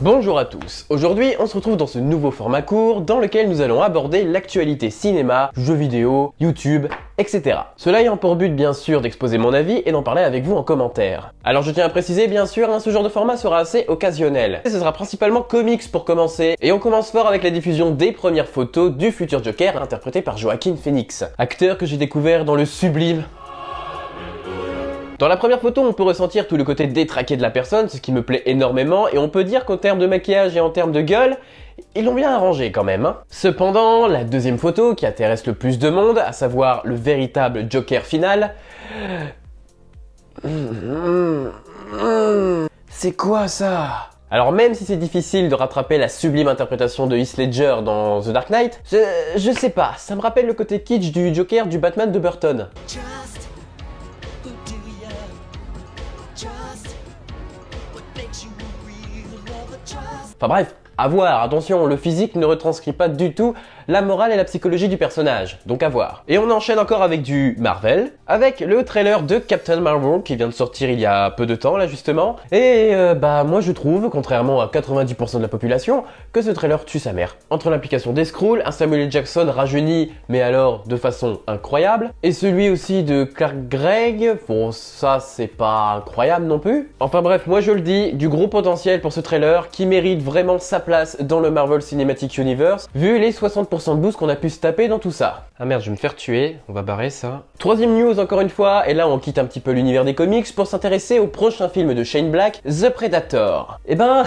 Bonjour à tous, aujourd'hui on se retrouve dans ce nouveau format court dans lequel nous allons aborder l'actualité cinéma, jeux vidéo, YouTube, etc. Cela ayant pour but bien sûr d'exposer mon avis et d'en parler avec vous en commentaire. Alors je tiens à préciser bien sûr, ce genre de format sera assez occasionnel. Ce sera principalement comics pour commencer, et on commence fort avec la diffusion des premières photos du futur Joker interprété par Joaquin Phoenix, acteur que j'ai découvert dans le sublime... Dans la première photo, on peut ressentir tout le côté détraqué de la personne, ce qui me plaît énormément, et on peut dire qu'en termes de maquillage et en termes de gueule, ils l'ont bien arrangé quand même. Cependant, la deuxième photo, qui intéresse le plus de monde, à savoir le véritable Joker final... C'est quoi ça ? Alors même si c'est difficile de rattraper la sublime interprétation de Heath Ledger dans The Dark Knight, je sais pas, ça me rappelle le côté kitsch du Joker du Batman de Burton. Enfin bref, à voir, attention, le physique ne retranscrit pas du tout la morale et la psychologie du personnage, donc à voir. Et on enchaîne encore avec du Marvel, avec le trailer de Captain Marvel qui vient de sortir il y a peu de temps là justement. Et moi je trouve, contrairement à 90% de la population, que ce trailer tue sa mère. Entre l'implication des Skrulls, un Samuel L. Jackson rajeuni, mais alors de façon incroyable, et celui aussi de Clark Gregg, bon ça c'est pas incroyable non plus. Enfin bref, moi je le dis, du gros potentiel pour ce trailer qui mérite vraiment sa place dans le Marvel Cinematic Universe, vu les 60% de boost qu'on a pu se taper dans tout ça. Ah merde, je vais me faire tuer, on va barrer ça. Troisième news encore une fois, et là on quitte un petit peu l'univers des comics pour s'intéresser au prochain film de Shane Black, The Predator. Eh ben,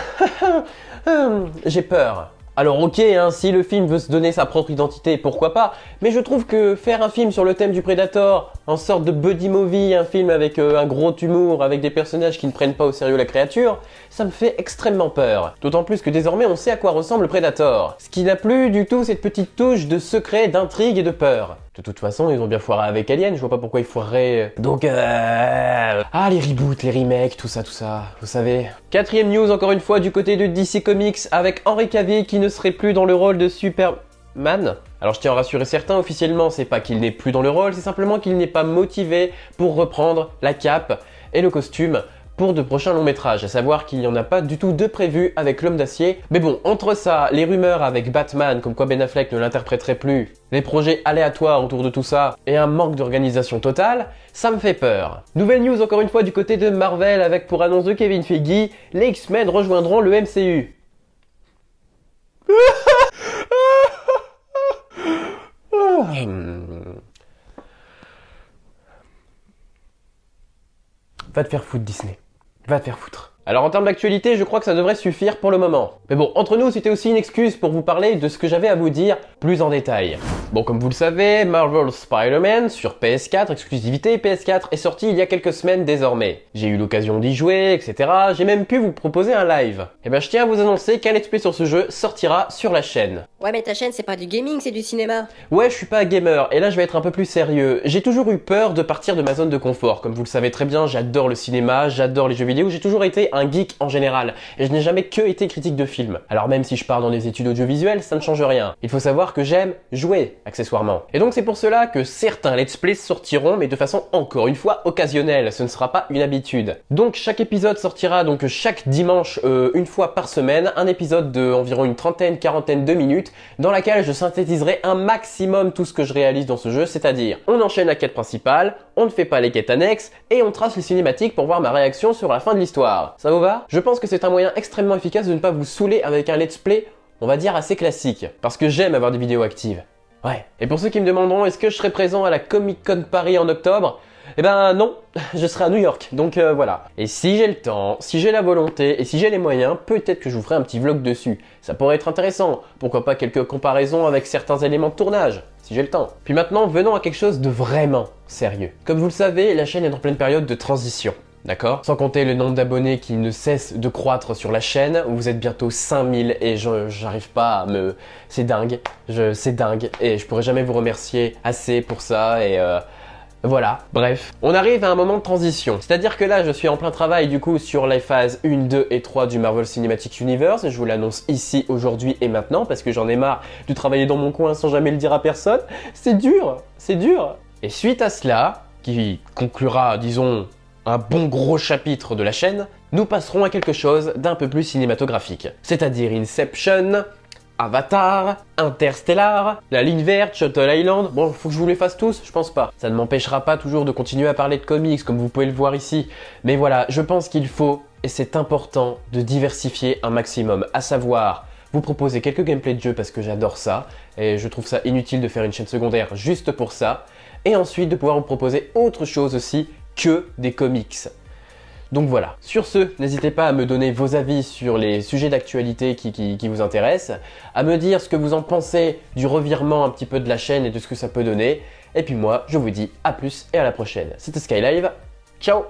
j'ai peur. Alors ok, si le film veut se donner sa propre identité, pourquoi pas, mais je trouve que faire un film sur le thème du Predator, en sorte de buddy movie, un film avec un gros humour, avec des personnages qui ne prennent pas au sérieux la créature, ça me fait extrêmement peur. D'autant plus que désormais on sait à quoi ressemble le Predator. Ce qui n'a plus du tout cette petite touche de secret, d'intrigue et de peur. De toute façon, ils ont bien foiré avec Alien, je vois pas pourquoi ils foireraient... Donc Ah, les reboots, les remakes, tout ça, vous savez. Quatrième news, encore une fois, du côté de DC Comics, avec Henry Cavill qui ne serait plus dans le rôle de Superman. Alors je tiens à rassurer certains, officiellement, c'est pas qu'il n'est plus dans le rôle, c'est simplement qu'il n'est pas motivé pour reprendre la cape et le costume pour de prochains longs métrages, à savoir qu'il n'y en a pas du tout de prévu avec l'Homme d'Acier. Mais bon, entre ça, les rumeurs avec Batman, comme quoi Ben Affleck ne l'interpréterait plus, les projets aléatoires autour de tout ça, et un manque d'organisation totale, ça me fait peur. Nouvelle news encore une fois du côté de Marvel, avec pour annonce de Kevin Feige, les X-Men rejoindront le MCU. Va te faire foutre, Disney. Va te faire foutre. Alors en termes d'actualité, je crois que ça devrait suffire pour le moment. Mais bon, entre nous, c'était aussi une excuse pour vous parler de ce que j'avais à vous dire plus en détail. Bon, comme vous le savez, Marvel Spider-Man sur PS4, exclusivité PS4, est sorti il y a quelques semaines désormais. J'ai eu l'occasion d'y jouer, etc. J'ai même pu vous proposer un live. Et ben je tiens à vous annoncer qu'un let's play sur ce jeu sortira sur la chaîne. Ouais mais ta chaîne c'est pas du gaming, c'est du cinéma. Ouais, je suis pas gamer, et là je vais être un peu plus sérieux. J'ai toujours eu peur de partir de ma zone de confort. Comme vous le savez très bien, j'adore le cinéma, j'adore les jeux vidéo, j'ai toujours été un geek en général, et je n'ai jamais que été critique de films. Alors même si je pars dans des études audiovisuelles, ça ne change rien. Il faut savoir que j'aime jouer, accessoirement. Et donc c'est pour cela que certains let's play sortiront, mais de façon encore une fois occasionnelle, ce ne sera pas une habitude. Donc chaque épisode sortira donc chaque dimanche, une fois par semaine, un épisode de environ une trentaine, quarantaine de minutes, dans laquelle je synthétiserai un maximum tout ce que je réalise dans ce jeu, c'est-à-dire on enchaîne la quête principale, on ne fait pas les quêtes annexes, et on trace les cinématiques pour voir ma réaction sur la fin de l'histoire. Ça vous va ? Je pense que c'est un moyen extrêmement efficace de ne pas vous saouler avec un let's play, on va dire assez classique, parce que j'aime avoir des vidéos actives. Ouais. Et pour ceux qui me demanderont est-ce que je serai présent à la Comic Con Paris en octobre, eh ben non, je serai à New York, donc voilà. Et si j'ai le temps, si j'ai la volonté et si j'ai les moyens, peut-être que je vous ferai un petit vlog dessus. Ça pourrait être intéressant, pourquoi pas quelques comparaisons avec certains éléments de tournage, si j'ai le temps. Puis maintenant, venons à quelque chose de vraiment sérieux. Comme vous le savez, la chaîne est en pleine période de transition. D'accord? Sans compter le nombre d'abonnés qui ne cesse de croître sur la chaîne. Vous êtes bientôt 5000 et j'arrive pas à me... C'est dingue. C'est dingue. Et je pourrais jamais vous remercier assez pour ça et... Voilà, bref. On arrive à un moment de transition. C'est-à-dire que là, je suis en plein travail du coup sur les phases 1, 2 et 3 du Marvel Cinematic Universe. Et je vous l'annonce ici, aujourd'hui et maintenant, parce que j'en ai marre de travailler dans mon coin sans jamais le dire à personne. C'est dur, c'est dur. Et suite à cela, qui conclura, disons, un bon gros chapitre de la chaîne, nous passerons à quelque chose d'un peu plus cinématographique. C'est-à-dire Inception, Avatar, Interstellar, La Ligne Verte, Shutter Island. Bon, faut que je vous les fasse tous? Je pense pas. Ça ne m'empêchera pas toujours de continuer à parler de comics, comme vous pouvez le voir ici. Mais voilà, je pense qu'il faut, et c'est important, de diversifier un maximum. À savoir, vous proposer quelques gameplays de jeux parce que j'adore ça, et je trouve ça inutile de faire une chaîne secondaire juste pour ça. Et ensuite, de pouvoir vous proposer autre chose aussi que des comics. Donc voilà, sur ce, n'hésitez pas à me donner vos avis sur les sujets d'actualité qui vous intéressent, à me dire ce que vous en pensez du revirement un petit peu de la chaîne et de ce que ça peut donner. Et puis moi, je vous dis à plus et à la prochaine. C'était Skylive, ciao!